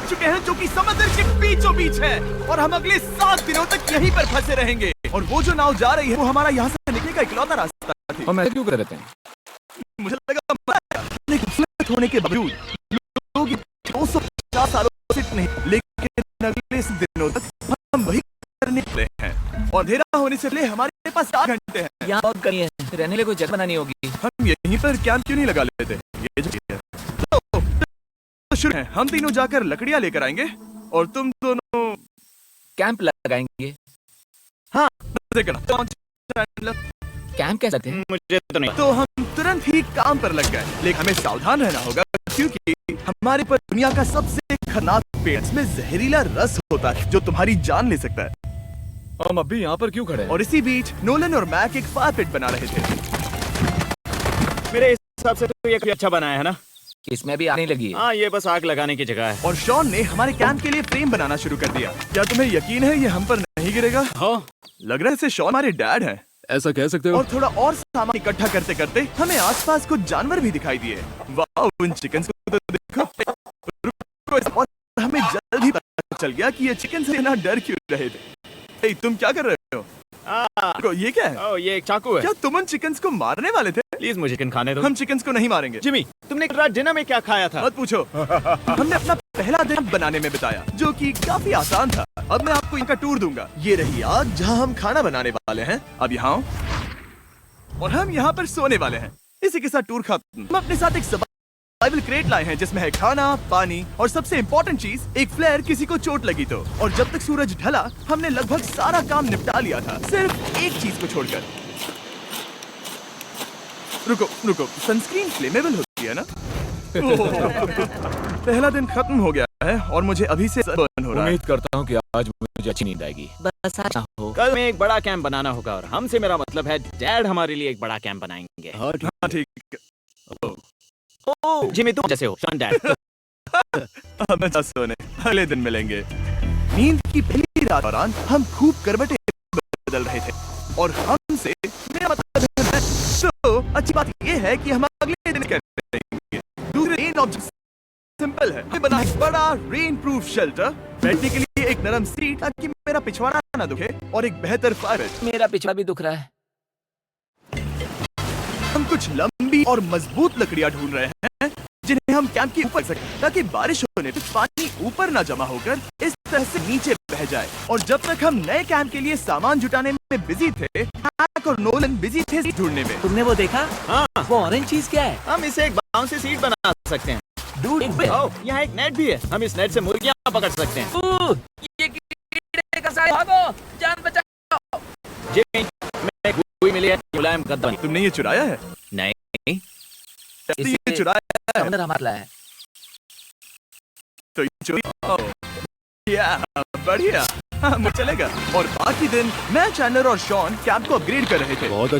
पहुंच चुके हैं जो कि समुद्र के बीचों बीच है और हम अगले 7 दिनों तक यहीं पर फंसे रहेंगे। और वो जो नाव जा रही है वो हमारा यहाँ से निकलने का इकलौता रास्ता थी। हम ऐसे क्यों कर रहे थे? मुझे लगा होने के बावजूद लोग 250 सालों से नहीं, लेकिन अगले दिनों तक हम वही करने वाले हैं। और अंधेरा होने से पहले हमारे पास 4 घंटे हैं। यहाँ बहुत कमी है, रहने के लिए कोई जगह बनानी होगी। हम यहीं पर कैंप क्यों नहीं लगा लेते? ये जो है तो शुरू है। हम तीनों जाकर लकड़ियाँ लेकर आएंगे और तुम दोनों कैंप लगाएंगे। हाँ, कैंप कह सकते हैं? मुझे तो नहीं। तो हम तुरंत ही काम पर लग गए, लेकिन हमें सावधान रहना होगा क्योंकि हमारे पर दुनिया का सबसे खतरनाक पेड़, इसमें जहरीला रस होता है जो तुम्हारी जान ले सकता है। हम अभी यहाँ पर क्यों खड़े हैं? और इसी बीच नोलन और मैक एक फायर पिट बना रहे थे। मेरे हिसाब से तो ये काफी अच्छा बनाया है ना? इसमें भी आने लगी है। हाँ, ये बस आग लगाने की जगह है। और शॉन ने हमारे कैंप के लिए फ्रेम बनाना शुरू कर दिया। क्या तुम्हें यकीन है ये हम पर नहीं गिरेगा? हाँ, लग रहा है जैसे शॉन हमारे डैड हैं। ऐसा कह सकते हो? और थोड़ा और सामान इकट्ठा करते करते हमें आसपास कुछ जानवर भी दिखाई दिए। वाह, उन चिकन्स को तो देखो। और हमें जल्द ही पता चल गया कि ये चिकन से इतना डर क्यों रहे थे। तुम क्या कर रहे हो? ये क्या है? ओह, ये एक चाकू है। क्या तुम उन चिकन्स को मारने वाले थे? प्लीज मुझे चिकन खाने दो। हम चिकन्स को नहीं मारेंगे। जिमी, तुमने रात डिनर में क्या खाया था? मत पूछो। हमने अपना पहला दिन बनाने में बिताया जो कि काफी आसान था। अब मैं आपको इनका टूर दूंगा। ये रही आग जहाँ हम खाना बनाने वाले हैं। अब यहाँ और हम यहाँ पर सोने वाले हैं। इसी के साथ टूर खत्म। हम अपने साथ एक सर्वाइवल क्रेट लाए हैं जिसमें है खाना, पानी और सबसे इम्पोर्टेंट चीज एक फ्लेयर किसी को चोट लगी तो। और जब तक सूरज ढला हमने लगभग सारा काम निपटा लिया था, सिर्फ एक चीज को छोड़कर। रुको, सनस्क्रीन फ्लेमेबल होती है ना? पहला दिन खत्म हो गया है और मुझे अभी से बर्न हो रहा है। उम्मीद करता हूँ कि आज मुझे अच्छी नींद आएगी। बस आज ना हो। कल में एक बड़ा कैंप बनाना होगा और हमसे मेरा मतलब है डैड हमारे लिए एक बड़ा कैंप बनाएंगे। हाँ ठीक। ओह, जिमी तुम जैसे हो, शॉन डैड। अब मैं सोने, अगले दिन मिलेंगे। नींद की पहली रात दौरान हम खूब करवटें बदल रहे थे और हमसे मेरा मतलब है तो अच्छी बात ये है कि हम अगले दिन करेंगे। दूसरे रेन ऑब्जेक्ट सिंपल है। हमें बना एक बड़ा रेन प्रूफ शेल्टर, बैठने के लिए एक नरम सीट ताकि मेरा पिछवाड़ा ना दुखे और एक बेहतर फायर। मेरा पिछड़ा भी दुख रहा है। हम कुछ लंबी और मजबूत लकड़ियां ढूंढ रहे हैं जिन्हें हम कैंप के ऊपर सकें ताकि बारिश होने पर पानी ऊपर ना जमा होकर इस तरह से नीचे बह जाए। और जब तक हम नए कैंप के लिए सामान जुटाने में बिजी थे, मैक और नोलन बिजी थे ढूंढने में। तुमने वो देखा? हाँ, वो ऑरेंज चीज क्या है? हम इसे एक बाउंसी सीट बना सकते हैं। डूड, ओह, यहाँ एक नेट भी है। हम इस नेट से मुर्गियाँ पकड़ सकते हैं। ये कीड़े का साया, भागो, जान बचाओ। जिमी, मैं कोई मिली है मुलायम कदम। तुमने ये चुराया है? नहीं, ये चुराया है? अंदर हमारा है। तो ये चोरी। या बढ़िया, मुझे चलेगा। और बाकी दिन मैं, चैंडलर और शॉन कैंप को अपग्रेड कर रहे थे। बहुत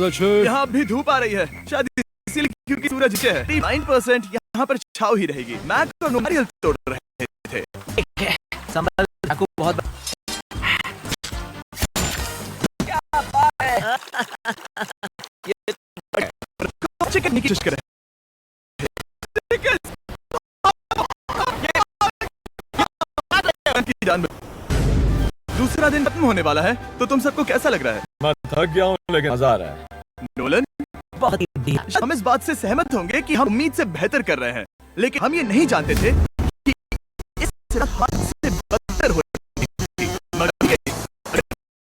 अच्छे। यहाँ भी धूप आ रही है, शायद इसीलिए क्योंकि सूरज नीचे है। 9% यहाँ पर छाव ही रहेगी। मैक और नारियल तोड़ रहे थे। संभल, चाकू बहुत क्या बात है? चिकन की कोशिश कर रहे जानवर। दूसरा दिन खत्म होने वाला है तो तुम सबको कैसा लग रहा है? मैं थक गया हूँ लेकिन मजा आ रहा है। नोलन, बहुत ही बढ़िया। हम इस बात से सहमत होंगे कि हम उम्मीद से बेहतर कर रहे हैं, लेकिन हम ये नहीं जानते थे कि इस हाथ से बदतर हो जाएगी। मगर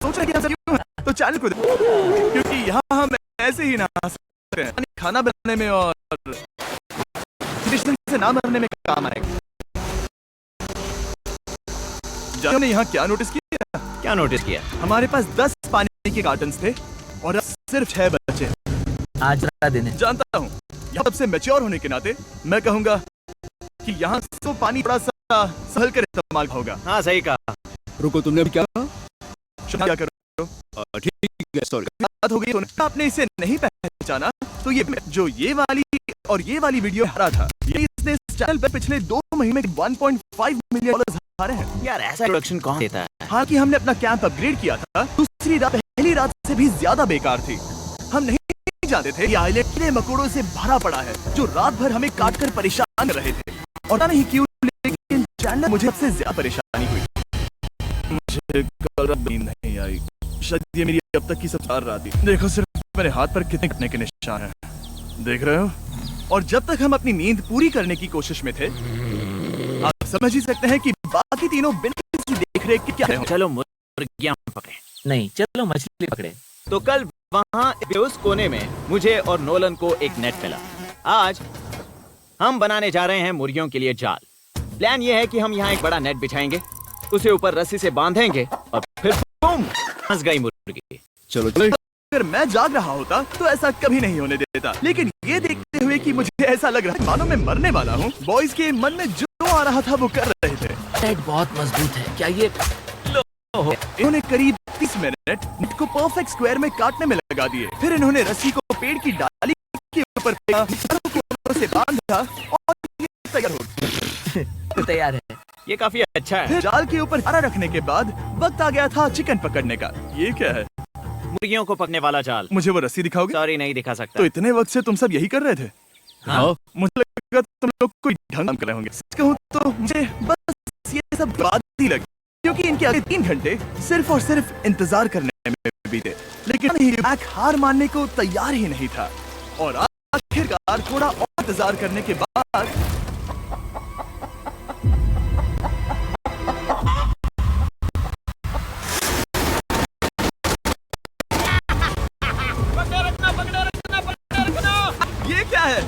सोच रहे कि ऐसा क्यों है? तो चैनल को क्योंकि यहाँ हम ऐसे ही ना सकते हैं। खाना बनाने में और से ना मरने में काम आएगा। ने यहाँ क्या नोटिस किया? क्या नोटिस किया? हमारे पास 10 पानी के कार्टन्स थे और अब सिर्फ 6 बचे। आज का दिन है। जानता हूँ, यहाँ सबसे मैच्योर होने के नाते मैं कहूँगा कि यहाँ तो पानी थोड़ा सा सहल कर इस्तेमाल होगा। हाँ, सही कहा। रुको, तुमने अभी क्या कहा? क्या करो? ठीक है, सॉरी। बात हो गई। तो आपने इसे नहीं पहचाना तो ये वाली और ये वाली वीडियो हरा था। ये इसने इस चैनल पर पिछले 2 महीने में $1.5 मिलियन हारे हैं। यार, ऐसा प्रोडक्शन कौन देता है? हाँ, कि हमने अपना कैंप अपग्रेड किया था। दूसरी रात पहली रात से भी ज्यादा बेकार थी। हम नहीं जानते थे ये आइलैंड कीड़े मकोड़ों से भरा पड़ा है जो रात भर हमें काट कर परेशान कर रहे थे। और पता नहीं क्यों लेकिन चैनल अंदर मुझे सबसे ज्यादा परेशानी हुई। मुझे कल रात नींद नहीं आई। शायद ये मेरी अब तक की सबसे चार रात थी। देखो सिर्फ मेरे हाथ पर कितने कटने के निशान हैं, देख रहे हो? और जब तक हम अपनी नींद पूरी करने की कोशिश में थे, आप समझ ही सकते हैं कि बाकी तीनों बिना किसी देख रेख के क्या हैं। चलो मुर्गियां पकड़े। नहीं, चलो मछली पकड़े। तो कल वहाँ उस कोने में मुझे और नोलन को एक नेट मिला। आज हम बनाने जा रहे हैं मुर्गियों के लिए जाल। प्लान ये है कि हम यहाँ एक बड़ा नेट बिछाएंगे, उसे ऊपर रस्सी से बांधेंगे और फिर बूम, फंस गई मुर्गी। चलो चलो। अगर मैं जाग रहा होता तो ऐसा कभी नहीं होने देता, लेकिन ये देखते हुए कि मुझे ऐसा लग रहा है मानो मैं मरने वाला हूँ, बॉयज के मन में जो आ रहा था वो कर रहे थे। नेट बहुत मजबूत है। क्या ये इन्होंने करीब 30 मिनट नेट को परफेक्ट स्क्वायर में काटने में लगा दिए। फिर इन्होंने रस्सी को पेड़ की डाली के ऊपर फेंका, चारों से बांधा और ये तैयार हो गया। तैयार है? ये काफी अच्छा है। फिर जाल के ऊपर हरा रखने के बाद वक्त आ गया था चिकन पकड़ने का। ये क्या है? मुर्गियों को पकड़ने वाला जाल। मुझे वो रस्सी दिखाओगे? सॉरी, नहीं दिखा सकता। तो इतने वक्त से तुम सब यही कर रहे थे? हाँ। मुझे लगा तुम लोग कोई ढंग कर रहे होंगे। सच कहूं तो मुझे बस ये सब बात ही लगी, क्योंकि इनके अगले 3 घंटे सिर्फ और सिर्फ इंतजार करने में बीते। लेकिन मैक हार मानने को तैयार ही नहीं था और आखिरकार थोड़ा और इंतजार करने के बाद ये क्या है?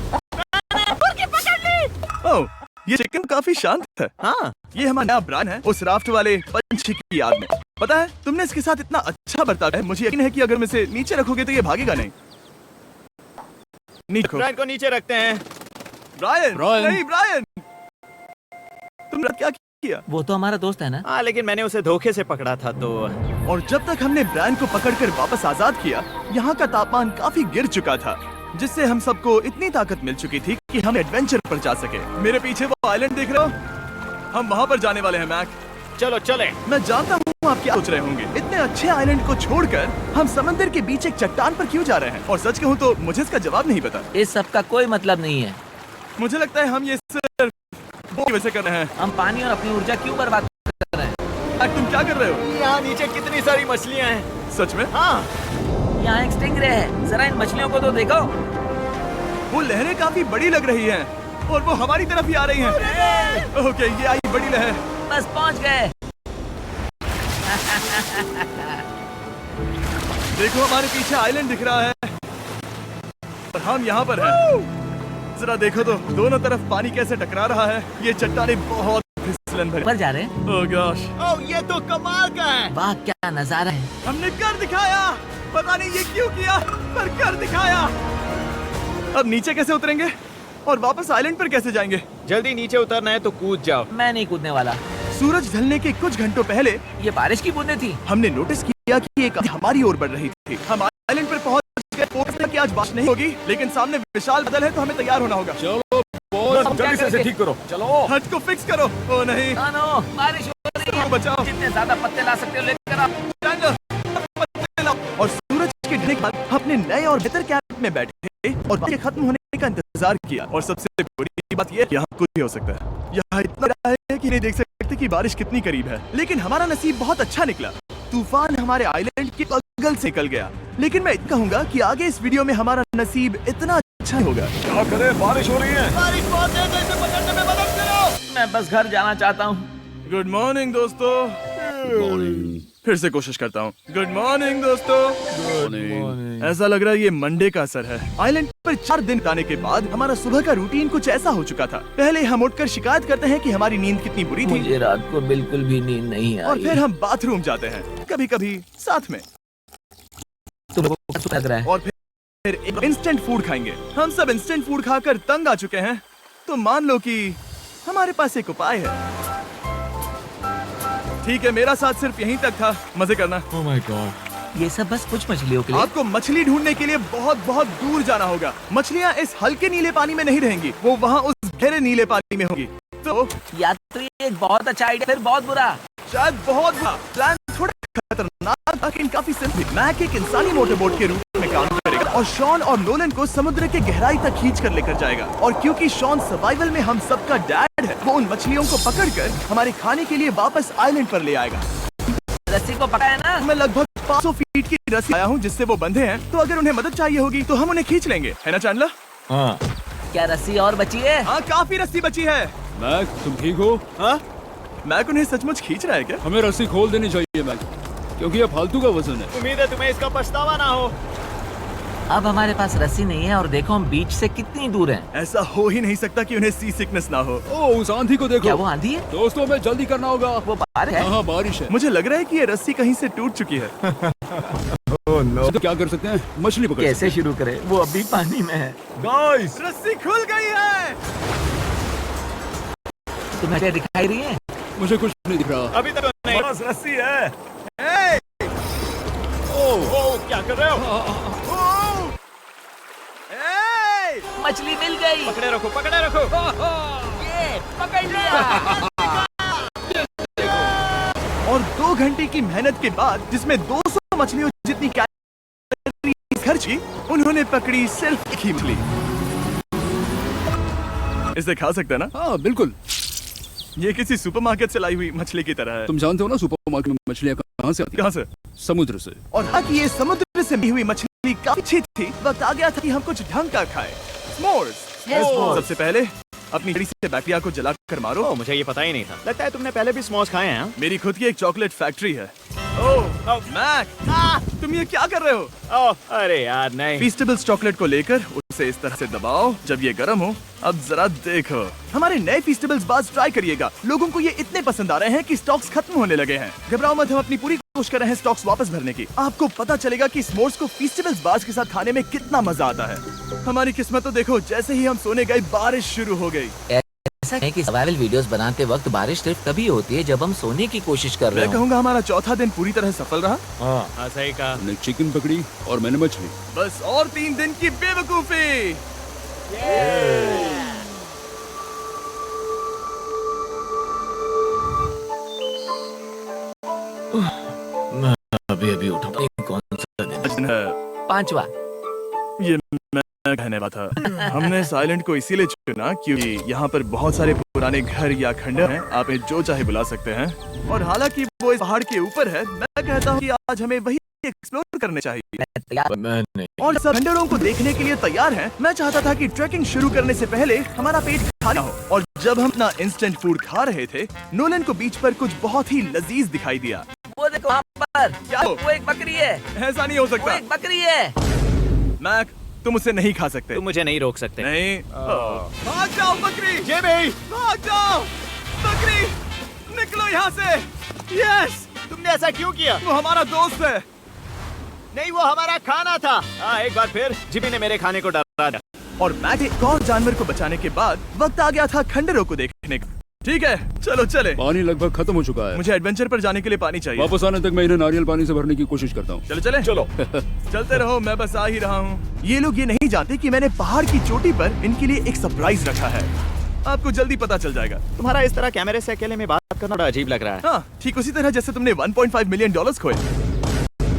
ओह, ये चिकन काफी शांत है। हाँ, ये हमारा नया ब्रांड है उस राफ्ट वाले पंछी की याद में। पता है, तुमने इसके साथ इतना अच्छा बर्ताव है, मुझे यकीन है कि अगर मैं इसे नीचे रखोगे तो ये भागेगा नहीं। नीचे रखो। ब्रायन को नीचे रखते हैं। Brian, Brian. नहीं ब्रायन, तुमने क्या किया? वो तो हमारा दोस्त है ना? हाँ, लेकिन मैंने उसे धोखे से पकड़ा था तो। और जब तक हमने ब्रायन को पकड़कर वापस आजाद किया, यहाँ का तापमान काफी गिर चुका था, जिससे हम सबको इतनी ताकत मिल चुकी थी कि हम एडवेंचर पर जा सके। मेरे पीछे वो आइलैंड देख रहे हो? हम वहाँ पर जाने वाले हैं मैक। चलो चले। मैं जानता हूँ आप क्या सोच रहे होंगे, इतने अच्छे आइलैंड को छोड़कर हम समंदर के बीच एक चट्टान पर क्यों जा रहे हैं? और सच कहूँ तो मुझे इसका जवाब नहीं पता। इस सब का कोई मतलब नहीं है। मुझे लगता है हम ये सिर्फ वो की वजह से कर रहे हैं। हम पानी और अपनी ऊर्जा क्यों बर्बाद कर रहे हैं? मैक, तुम क्या कर रहे हो? यहाँ नीचे कितनी सारी मछलियाँ हैं। सच में? हाँ, यहाँ एक स्टिंगरे है, जरा इन मछलियों को तो देखो। वो लहरें काफी बड़ी लग रही हैं और वो हमारी तरफ ही आ रही हैं। ओके, ये आई बड़ी लहर। बस पहुँच गए। देखो हमारे पीछे आइलैंड दिख रहा है और हम यहाँ पर हैं। जरा देखो तो दोनों तरफ पानी कैसे टकरा रहा है। ये चट्टानें बहुत फिसलन भरी। ऊपर जा रहे हैं? ओह गॉश, ओह ये तो कमाल का है। वाह, क्या नजारा है। हमने कर दिखाया। पता नहीं ये क्यों किया, पर कर दिखाया। अब नीचे कैसे उतरेंगे और वापस आइलैंड पर कैसे जाएंगे? जल्दी नीचे उतरना है तो कूद जाओ। मैं नहीं कूदने वाला। सूरज ढलने के कुछ घंटों पहले ये बारिश की बूंदें थी। हमने नोटिस किया कि एक आंधी हमारी ओर बढ़ रही थी। हम आइलैंड पर पहुंच गए। सोचते कि आज बारिश नहीं होगी, लेकिन सामने विशाल बादल है तो हमें तैयार होना होगा। चलो बॉस, हम क्या जल्दी से इसे करेंगे? ठीक करो। चलो। हट को फिक्स करो। ओ नहीं, नो, बारिश हो रही है। बचाओ। जितने ज्यादा पत्ते ला सकते हो लेकर आओ। चैंडलर, पत्ते लाओ। और सूरज के ढलने के बाद अपने नए और बेहतर कैंप में बैठे और बारिश खत्म होने का इंतजार किया। और सबसे बड़ी बात यह, यहाँ कुछ भी हो सकता है। यहाँ इतना बड़ा है कि नहीं देख सकते कि बारिश कितनी करीब है। लेकिन हमारा नसीब बहुत अच्छा निकला। तूफान हमारे आइलैंड के बगल से निकल गया। लेकिन मैं कहूँगा कि आगे इस वीडियो में हमारा नसीब इतना अच्छा होगा। क्या करें, बारिश हो रही है। बारिश बहुत तेज है, इसे पकड़ने में मदद करो। मैं बस घर जाना चाहता हूँ। गुड मॉर्निंग दोस्तों। फिर से कोशिश करता हूँ। गुड मॉर्निंग दोस्तों। ऐसा लग रहा है ये मंडे का असर है। आइलैंड पर 4 दिन बिताने के बाद हमारा सुबह का रूटीन कुछ ऐसा हो चुका था। पहले हम उठकर शिकायत करते हैं कि हमारी नींद कितनी बुरी थी, मुझे रात को बिल्कुल भी नींद नहीं आई। और फिर हम बाथरूम जाते हैं, कभी कभी साथ में, तुमको कैसा लग रहा है? और फिर इंस्टेंट फूड खाएंगे। हम सब इंस्टेंट फूड खाकर तंग आ चुके हैं, तो मान लो कि हमारे पास एक उपाय है। ठीक है, मेरा साथ सिर्फ यहीं तक था। मजे करना। Oh my God. ये सब बस कुछ मछलियों के लिए। आपको मछली ढूंढने के लिए बहुत बहुत दूर जाना होगा। मछलियाँ इस हल्के नीले पानी में नहीं रहेंगी, वो वहाँ उस गहरे नीले पानी में होंगी। तो या तो ये एक बहुत अच्छा आइडिया, फिर बहुत बुरा। शायद बहुत बुरा। प्लान थोड़ा खतरनाक लेकिन काफी सिंपल। मैक एक इंसानी मोटरबोट के रूप में काम करेगा और शॉन और नोलन को समुद्र के गहराई तक खींच कर लेकर जाएगा। और क्योंकि शॉन सर्वाइवल में हम सबका डैड है, वो उन मछलियों को पकड़कर हमारे खाने के लिए वापस आइलैंड पर ले आएगा। रस्सी को पकड़ा है ना? मैं लगभग 500 फीट की रस्सी आया हूँ जिससे वो बंधे हैं, तो अगर उन्हें मदद चाहिए होगी तो हम उन्हें खींच लेंगे, है ना चैंडलर? हाँ। क्या रस्सी और बची है? हाँ, काफी रस्सी बची है। मैक, तुम ठीक हो? हाँ? मैक उन्हें सचमुच खींच रहा है क्या? हमें रस्सी खोल देनी चाहिए मैक, क्योंकि ये फालतू का वजन है। उम्मीद है तुम्हें इसका पछतावा ना हो। अब हमारे पास रस्सी नहीं है और देखो हम बीच से कितनी दूर हैं। ऐसा हो ही नहीं सकता कि उन्हें सी सिकनेस ना हो। ओ, उस आंधी को देखो। क्या वो आंधी है? दोस्तों, हमें जल्दी करना होगा। वो बाहर है। हाँ, बारिश है। मुझे लग रहा है कि ये रस्सी कहीं से टूट चुकी है। तो क्या कर सकते हैं? मछली पकड़ कैसे सकते शुरू करें? वो अभी पानी में है। गाइस, रस्सी खुल गई है। तुम्हें क्या दिखाई रही है? मुझे कुछ नहीं दिख रहा। अभी तक नहीं। बस रस्सी है। ए! ओ, क्या कर रहे हो? ओ! ए! मछली मिल गई। पकड़े रखो, पकड़े रखो। ये पकड़ लिया। और 2 घंटे की मेहनत के बाद, जिसमें 200 मछलियों जितनी कैलोरीज खर्च की, उन्होंने पकड़ी सिर्फ एक ही मछली। इसे खा सकते हैं ना? हाँ, बिल्कुल। ये किसी सुपरमार्केट से लाई हुई मछली की तरह है। तुम जानते हो ना सुपरमार्केट में मछलियाँ कहाँ से आती हैं? कहाँ से? समुद्र से। और हालांकि ये समुद्र से बनी हुई मछली काफी अच्छी थी, वक्त आ गया था कि हम कुछ ढंग का खाएं। स्मोर्स। सबसे पहले अपनी छड़ी से बैक्टीरिया को जलाकर मारो। ओ, मुझे ये पता ही नहीं था। लगता है तुमने पहले भी स्मोक्स खाए हैं। मेरी खुद की एक चॉकलेट फैक्ट्री है। ओह मैक, तुम ये क्या कर रहे हो? ओह, अरे यार नहीं। फीस्टेबल्स चॉकलेट को लेकर उसे इस तरह से दबाओ जब ये गर्म हो। अब जरा देखो, हमारे नए फीस्टेबल्स बार्स ट्राई करिएगा। लोगों को ये इतने पसंद आ रहे हैं कि स्टॉक्स खत्म होने लगे हैं। घबराओ मत, हम अपनी पूरी कोशिश कर रहे हैं स्टॉक्स वापस भरने की। आपको पता चलेगा कि स्मोर्स को फीस्टेबल्स बार्स के साथ खाने में कितना मजा आता है। हमारी किस्मत तो देखो, जैसे ही हम सोने गए बारिश शुरू हो गई। ऐसा है कि सर्वाइवल वीडियोस बनाते वक्त बारिश सिर्फ तभी होती है जब हम सोने की कोशिश कर रहे मैं हो। कहूँगा हमारा चौथा दिन पूरी तरह सफल रहा। हाँ, सही कहा। तुमने चिकन पकड़ी और मैंने मछली। बस और 3 दिन की बेवकूफी। अभी उठा। कौन सा दिन? 5वां। ये मैं कहने वाला था। हमने इस आइलैंड को इसीलिए चुना क्योंकि यहाँ पर बहुत सारे पुराने घर या खंडर हैं। आप इन्हें जो चाहे बुला सकते हैं। और हालांकि वो इस पहाड़ के ऊपर है, मैं कहता हूँ कि आज हमें वही एक्सप्लोर करने चाहिए। और सब खंडरों को देखने के लिए तैयार हैं। मैं चाहता था कि ट्रैकिंग शुरू करने से पहले हमारा पेट खाली हो। और जब हम अपना इंस्टेंट फूड खा रहे थे, नोलन को बीच पर कुछ बहुत ही लजीज दिखाई दिया। वो देखो वहाँ पर। क्या? वो एक बकरी है। ऐसा नहीं हो वो सकता। एक बकरी है। मैक, तुम उसे नहीं खा सकते। तुम मुझे नहीं रोक सकते। नहीं। भाग जाओ बकरी। ये भी। भाग जाओ बकरी, निकलो यहाँ से। यस, तुमने ऐसा क्यों किया? वो हमारा दोस्त है। नहीं, वो हमारा खाना था। एक बार फिर जिमी ने मेरे खाने को डरा दिया। और मैक एक और जानवर को बचाने के बाद वक्त आ गया था खंडरों को देखने का। ठीक है, चलो चले। पानी लगभग खत्म हो चुका है। मुझे एडवेंचर पर जाने के लिए पानी चाहिए। वापस आने तक मैं इन्हें नारियल पानी से भरने की कोशिश करता हूँ। चलो चले। चलो चलते रहो, मैं बस आ ही रहा हूँ। ये लोग ये नहीं जानते कि मैंने पहाड़ की चोटी पर इनके लिए एक सरप्राइज रखा है। आपको जल्दी पता चल जाएगा। तुम्हारा इस तरह कैमरे से अकेले में बात करना बड़ा अजीब लग रहा है। हाँ, ठीक उसी तरह जैसे तुमने $1.5 मिलियन खोए।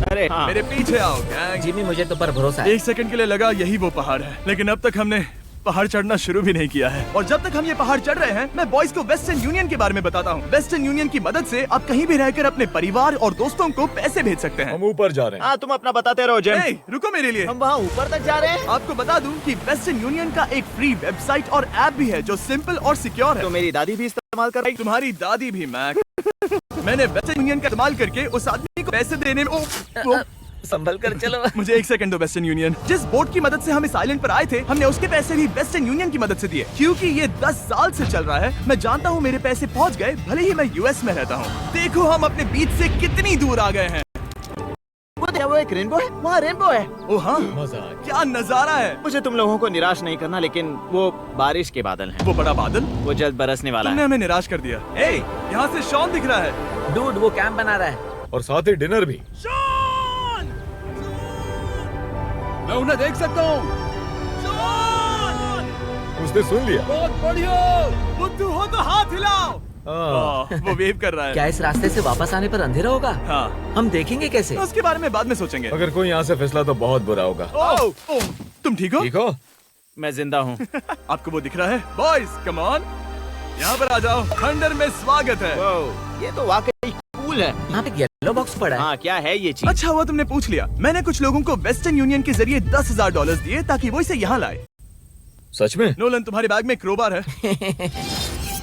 अरे हाँ। मेरे पीछे आओ गैंग। जिमी, मुझे तो पर भरोसा है। 1 सेकंड के लिए लगा यही वो पहाड़ है, लेकिन अब तक हमने पहाड़ चढ़ना शुरू भी नहीं किया है। और जब तक हम ये पहाड़ चढ़ रहे हैं, मैं बॉयज को वेस्टर्न यूनियन के बारे में बताता हूँ। वेस्टर्न यूनियन की मदद से आप कहीं भी रहकर अपने परिवार और दोस्तों को पैसे भेज सकते हैं। हम ऊपर जा रहे हैं। हाँ, तुम अपना बताते रहो जेम। ए, रुको मेरे लिए। हम वहाँ ऊपर तक जा रहे हैं। आपको बता दूं कि वेस्टर्न यूनियन का एक फ्री वेबसाइट और ऐप भी है जो सिंपल और सिक्योर है। तो मेरी दादी भी इस्तेमाल कर रही। तुम्हारी दादी भी मैक। मैंने वेस्टर्न यूनियन का इस्तेमाल करके उस आदमी को पैसे देने में संभल कर चलो। मुझे 1 सेकंड दो। वेस्टर्न यूनियन, जिस बोट की मदद से हम इस आइलैंड पर आए थे, हमने उसके पैसे भी वेस्टर्न यूनियन की मदद से दिए। क्योंकि ये 10 साल से चल रहा है, मैं जानता हूँ मेरे पैसे पहुँच गए, भले ही मैं यूएस में रहता हूँ। देखो हम अपने बीच से कितनी दूर आ गए हैं। वो एक रेनबो है। वहाँ रेनबो है। ओ हाँ, क्या नजारा है। मुझे तुम लोगों को निराश नहीं करना, लेकिन वो बारिश के बादल हैं। वो बड़ा बादल, वो जल्द बरसने वाला तुमने है। हमें निराश कर दिया। ए, यहाँ से शॉन दिख रहा है। डूड, वो कैंप बना रहा है। और साथ ही डिनर भी। शॉन! मैं उन्हें देख सकता हूँ। शॉन! उसने सुन लिया। बहुत बढ़िया। बुद्धू हो तो हाथ हिलाओ। वो वेव कर रहा है। क्या इस रास्ते से वापस आने पर अंधेरा होगा? हाँ, हम देखेंगे कैसे? उसके बारे में बाद में सोचेंगे। अगर कोई यहाँ से फिसला तो बहुत बुरा होगा। ओह, तुम ठीक हो? ठीक हो? मैं जिंदा हूँ। आपको वो दिख रहा है? बॉयज कम ऑन, यहाँ पर आ जाओ, थंडर में स्वागत है। ये तो वाकई कूल है। यहाँ पे येलो बॉक्स पड़ा है। हाँ, क्या है ये चीज? अच्छा हुआ तुमने पूछ लिया। मैंने कुछ लोगों को वेस्टर्न यूनियन के जरिए $10,000 दिए ताकि वो इसे यहाँ लाए। सच में? नोलन, तुम्हारे बैग में क्रोबार है।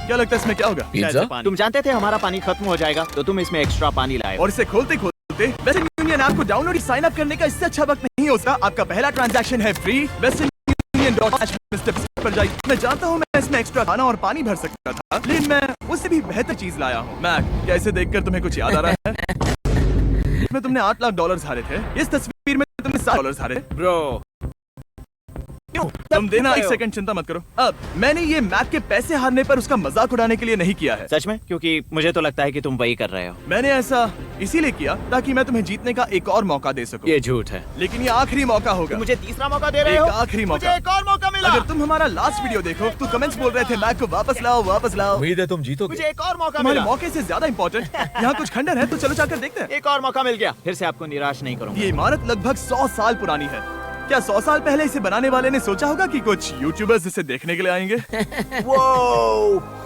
क्या लगता है इसमें क्या होगा? पिज्जा? तुम जानते थे हमारा पानी खत्म हो जाएगा, तो तुम इसमें एक्स्ट्रा पानी लाए। और इसे खोलते खोलते वेस्टर्न यूनियन ऐप को डाउनलोड साइन अप करने का इससे अच्छा वक्त नहीं हो सकता। आपका पहला ट्रांजैक्शन है फ्री। वेस्टर्न पर जाइए। मैं जानता हूँ मैं इसमें एक्स्ट्रा खाना और पानी भर सकता था, लेकिन मैं उससे भी बेहतर चीज लाया हूँ। मैक, क्या इसे देखकर तुम्हें कुछ याद आ रहा है? इसमें तुमने $8 लाख हारे थे। इस तस्वीर में तुमने $7 हारे। ब्रो, तुम देना एक सेकंड, चिंता मत करो। अब मैंने ये मैक के पैसे हारने पर उसका मजाक उड़ाने के लिए नहीं किया है। सच में? क्योंकि मुझे तो लगता है कि तुम वही कर रहे हो। मैंने ऐसा इसीलिए किया ताकि मैं तुम्हें जीतने का एक और मौका दे सकूं। ये झूठ है। लेकिन ये आखिरी मौका होगा। मुझे तीसरा मौका दे रहे एक हो? आखिरी मौका। मुझे एक और मौका मिला। अगर तुम हमारा लास्ट वीडियो देखो तो कमेंट्स बोल रहे थे मैक को वापस लाओ, वापस लाओ। उम्मीद है तुम जीतोगे। मुझे एक और मौका तुम्हारे मिला। मौके से ज्यादा इंपॉर्टेंट यहाँ कुछ खंडर है, तो चलो जाकर देखते हैं। एक और मौका मिल गया। फिर से आपको निराश नहीं करूंगा। ये इमारत लगभग 100 साल पुरानी है। क्या 100 साल पहले इसे बनाने वाले ने सोचा होगा कि कुछ यूट्यूबर्स इसे देखने के लिए आएंगे?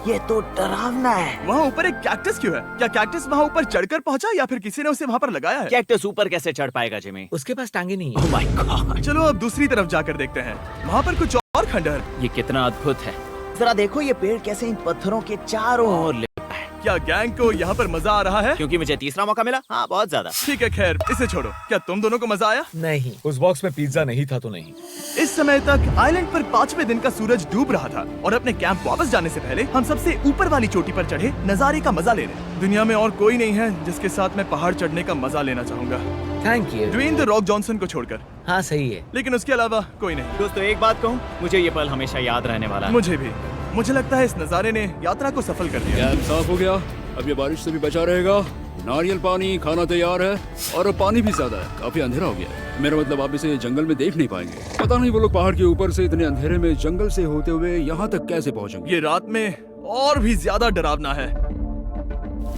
ये तो डरावना है। वहाँ ऊपर एक कैक्टस क्यों है? क्या कैक्टस वहाँ ऊपर चढ़कर पहुँचा या फिर किसी ने उसे वहाँ पर लगाया है? कैक्टस ऊपर कैसे चढ़ पाएगा जिमी? उसके पास टांगे नहीं है। ओह माय गॉड, चलो अब दूसरी तरफ जाकर देखते हैं। वहाँ पर कुछ और खंडर। ये कितना अद्भुत है। जरा देखो ये पेड़ कैसे इन पत्थरों के चारों ओर लिपटा है। क्या गैंग को यहाँ पर मजा आ रहा है? क्योंकि मुझे तीसरा मौका मिला। हाँ, बहुत ज्यादा। ठीक है, खैर इसे छोड़ो। क्या तुम दोनों को मजा आया? नहीं। उस बॉक्स में पिज्जा नहीं था तो नहीं। इस समय तक आइलैंड पर 5वें दिन का सूरज डूब रहा था और अपने कैंप वापस जाने से पहले हम सबसे ऊपर वाली चोटी पर चढ़े नजारे का मजा ले रहे। दुनिया में और कोई नहीं है जिसके साथ मैं पहाड़ चढ़ने का मजा लेना चाहूंगा, thank you. Dwayne the Rock Johnson को छोड़कर। हाँ सही है। लेकिन उसके अलावा कोई नहीं। दोस्तों, एक बात कहूँ, मुझे ये पल हमेशा याद रहने वाला है। मुझे भी। मुझे लगता है इस नजारे ने यात्रा को सफल कर दिया। कैंप साफ हो गया, अब ये बारिश से भी बचा रहेगा। नारियल पानी, खाना तैयार है और अब पानी भी ज्यादा है। काफी अंधेरा हो गया है। मेरा मतलब आप इसे जंगल में देख नहीं पाएंगे। पता नहीं वो लोग पहाड़ के ऊपर से इतने अंधेरे में जंगल से होते हुए यहाँ तक कैसे पहुँचेंगे। ये रात में और भी ज्यादा डरावना है।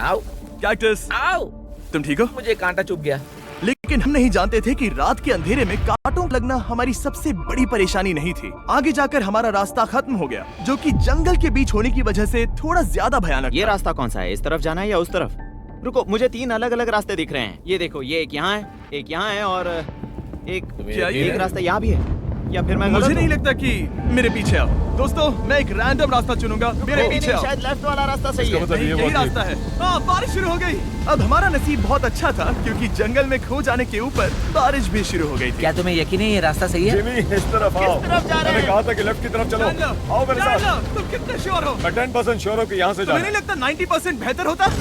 आओ कैक्टस, आओ। तुम ठीक हो? मुझे कांटा चुभ गया। लेकिन हम नहीं जानते थे कि रात के अंधेरे में कांटों लगना हमारी सबसे बड़ी परेशानी नहीं थी। आगे जाकर हमारा रास्ता खत्म हो गया, जो कि जंगल के बीच होने की वजह से थोड़ा ज्यादा भयानक ये था। रास्ता कौन सा है? इस तरफ जाना है या उस तरफ? रुको, मुझे 3 अलग अलग रास्ते दिख रहे हैं। ये देखो, ये एक यहाँ है, एक यहाँ है और क्या ये एक रास्ता यहाँ भी है। या फिर मैं मुझे गलत नहीं हूँ? लगता कि मेरे पीछे आओ। दोस्तों, मैं एक रैंडम रास्ता चुनूंगा। मेरे नहीं, पीछे नहीं, आओ। शायद लेफ्ट वाला रास्ता सही है। मतलब नहीं, ये यही वो रास्ता है। हाँ, बारिश शुरू हो गई। अब हमारा नसीब बहुत अच्छा था क्योंकि जंगल में खो जाने के ऊपर बारिश भी शुरू हो गई थी। क्या तुम्हें यकीन है ये रास्ता सही है? जिमी, इस तरफ आओ। तरफ जा रहे मैंने हैं? कहा था कि लेफ्ट की तरफ चलो। जान लो, आओ मेरे जान साथ। लो, तुम कितने श्योर हो? मैं 10% श्योर हूँ कि यहाँ से तुम्हें जाना। नहीं लगता 90% बेहतर होता?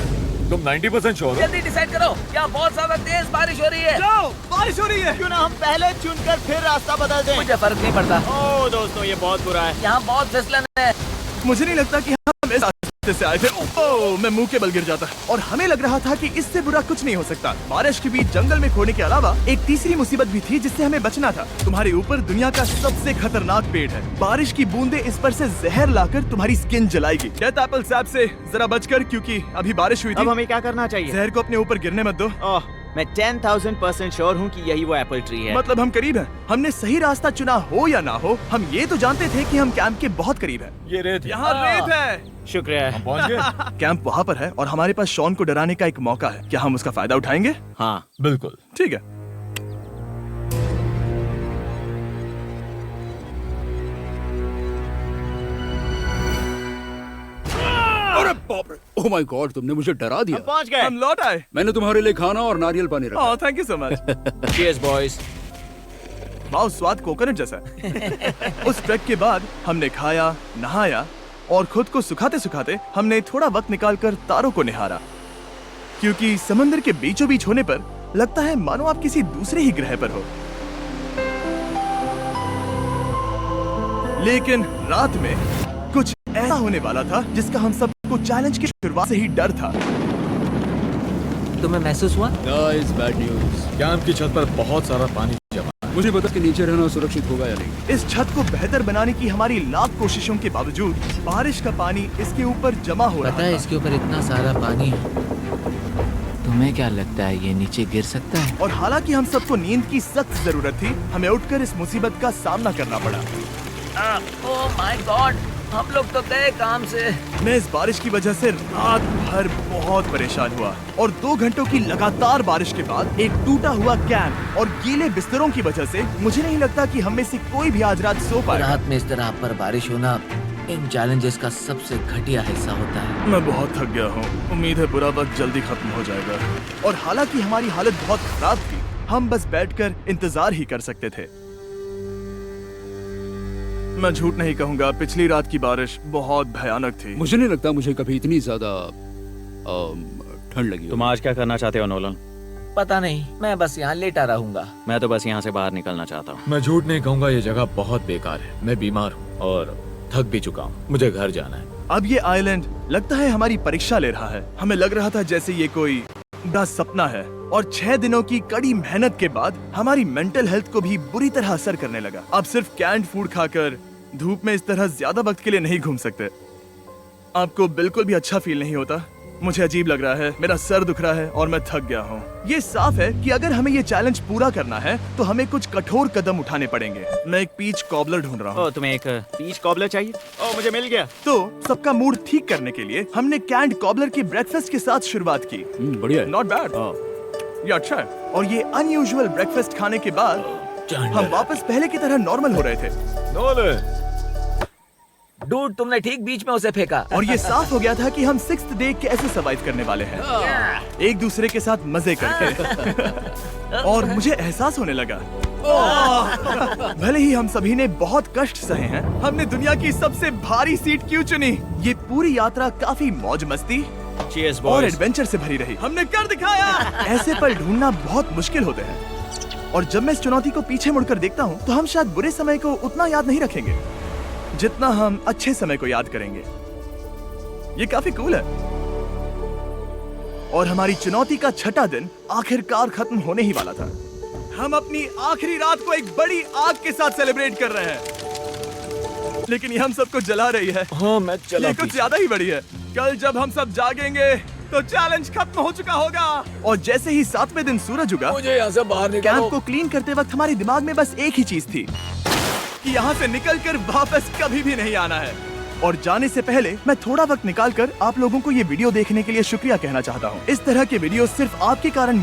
तुम 90% श्योर हो? जल्दी डिसाइड करो। यहाँ बहुत ज्यादा तेज बारिश हो रही है। जाओ, बारिश हो रही है। क्यों ना हम पहले चुनकर फिर रास्ता बदल दें? मुझे फर्क नहीं पड़ता। ओह दोस्तों, ये बहुत बुरा है। यहाँ बहुत फिसलन है। मुझे नहीं लगता कि हम इस रास्ते से आए थे। ओह, मैं मुंह के बल गिर जाता और हमें लग रहा था कि इससे बुरा कुछ नहीं हो सकता। बारिश के बीच जंगल में खोने के अलावा एक तीसरी मुसीबत भी थी जिससे हमें बचना था। तुम्हारे ऊपर दुनिया का सबसे खतरनाक पेड़ है। बारिश की बूंदें इस पर से जहर लाकर तुम्हारी स्किन जलाएगी। डेथ एप्पल सैप से जरा बचकर, क्योंकि अभी बारिश हुई अब थी। हमें क्या करना चाहिए? जहर को अपने ऊपर गिरने मत दो। ओह, मैं 10,000% श्योर हूँ कि यही वो एप्पल ट्री है। मतलब हम करीब हैं। हमने सही रास्ता चुना हो या ना हो, हम ये तो जानते थे कि हम कैंप के बहुत करीब हैं। ये रेत है। यहाँ रेत है। शुक्रिया। हम पहुँच गए। कैंप वहाँ पर है और हमारे पास शॉन को डराने का एक मौका है। क्या हम उसका फायदा उठाएंगे? हाँ, बिल्कुल। ठीक है। अरे बाप रे, ओह माय गॉड, तुमने मुझे डरा दिया। हम पहुँच गए। हम लौट आए। मैंने तुम्हारे लिए खाना और नारियल पानी रखा। Oh, thank you so much. Cheers boys. वाह, स्वाद कोकोनट जैसा है। उस ट्रैक के बाद हमने खाया, नहाया और खुद को सुखाते सुखाते हमने थोड़ा वक्त निकालकर तारों को निहारा, क्योंकि समंदर के बीचों बीच होने पर लगता है मानो आप किसी दूसरे ही ग्रह पर हो। लेकिन रात में कुछ ऐसा होने वाला था जिसका हम सबको चैलेंज की शुरुआत से ही डर था। तुम्हें महसूस हुआ? Guys, bad news. कैंप की छत पर बहुत सारा पानी जमा है। मुझे पता कि नीचे रहना सुरक्षित होगा या नहीं। इस छत को बेहतर बनाने की हमारी लाख कोशिशों के बावजूद बारिश का पानी इसके ऊपर जमा हो रहा पता है था। इसके ऊपर इतना सारा पानी है, तुम्हें क्या लगता है ये नीचे गिर सकता है? और हालांकि हम सबको नींद की सख्त जरूरत थी, हमें उठकर इस मुसीबत का सामना करना पड़ा। ओह माय गॉड, हम लोग तो गए काम से। मैं इस बारिश की वजह से रात भर बहुत परेशान हुआ और 2 घंटों की लगातार बारिश के बाद एक टूटा हुआ कैंप और गीले बिस्तरों की वजह से मुझे नहीं लगता कि हम में से कोई भी आज रात सो पाएगा। रात में इस तरह पर बारिश होना इन चैलेंजेस का सबसे घटिया हिस्सा होता है। मैं बहुत थक गया हूँ, उम्मीद है बुरा वक्त जल्दी खत्म हो जाएगा। और हालांकि हमारी हालत बहुत खराब थी, हम बस बैठकर इंतजार ही कर सकते थे। मैं झूठ नहीं कहूँगा, पिछली रात की बारिश बहुत भयानक थी। मुझे नहीं लगता मुझे कभी इतनी ज्यादा ठंड लगी हो। तुम आज क्या करना चाहते हो नोलन? पता नहीं, मैं बस यहाँ लेटा रहूंगा। मैं तो बस यहाँ से बाहर निकलना चाहता हूँ। मैं झूठ नहीं कहूंगा, ये जगह बहुत बेकार है। मैं बीमार हूँ और थक भी चुका हूँ। मुझे घर जाना है। अब ये आइलैंड लगता है हमारी परीक्षा ले रहा है। हमें लग रहा था जैसे ये कोई बड़ा सपना है और 6 दिनों की कड़ी मेहनत के बाद हमारी मेंटल हेल्थ को भी बुरी तरह असर करने लगा। अब सिर्फ कैंड फूड खाकर धूप में इस तरह ज्यादा वक्त के लिए नहीं घूम सकते। आपको बिल्कुल भी अच्छा फील नहीं होता? मुझे अजीब लग रहा है, मेरा सर दुख रहा है और मैं थक गया हूँ। ये साफ है कि अगर हमें ये चैलेंज पूरा करना है तो हमें कुछ कठोर कदम उठाने पड़ेंगे। मैं एक पीच कॉबलर ढूंढ रहा हूँ। ओ, तुम्हें एक पीच कॉबलर चाहिए? ओ, मुझे मिल गया। तो सबका मूड ठीक करने के लिए हमने कैंड कॉबलर की ब्रेकफास्ट के साथ शुरुआत की। बढ़िया है। नॉट बैड, ये अच्छा है। और ये अनयूजुअल ब्रेकफास्ट खाने के बाद हम वापस पहले की तरह नॉर्मल हो रहे थे। नोलन, डूड, तुमने ठीक बीच में उसे फेंका। और ये साफ हो गया था कि हम 6th डे कैसे सरवाइव करने वाले हैं, एक दूसरे के साथ मजे करके। और मुझे एहसास होने लगा, भले ही हम सभी ने बहुत कष्ट सहे हैं, हमने दुनिया की सबसे भारी सीट क्यों चुनी। ये पूरी यात्रा काफी मौज मस्ती Cheers, और boys. एडवेंचर से भरी रही। हमने कर दिखाया। ऐसे पल ढूंढना बहुत मुश्किल होते हैं और जब मैं इस चुनौती को पीछे मुड़कर देखता हूँ तो हम शायद बुरे समय को उतना याद नहीं रखेंगे जितना हम अच्छे समय को याद करेंगे। ये काफी कूल है। और हमारी चुनौती का 6ठा दिन आखिरकार खत्म होने ही वाला था। हम अपनी आखिरी रात को एक बड़ी आग के साथ सेलिब्रेट कर रहे हैं, लेकिन ये हम सबको जला रही है। हाँ मैं चला। ये कुछ ज्यादा ही बड़ी है। कल जब हम सब जागेंगे तो चैलेंज खत्म हो चुका होगा। और जैसे ही 7वें दिन सूरज उगा, मुझे यहाँ से बाहर कैंप निकालो। को क्लीन करते वक्त हमारे दिमाग में बस एक ही चीज थी कि यहाँ से निकलकर वापस कभी भी नहीं आना है। और जाने से पहले मैं थोड़ा वक्त निकालकर आप लोगों को ये वीडियो देखने के लिए शुक्रिया कहना चाहता हूँ। इस तरह के वीडियो सिर्फ आपके कारण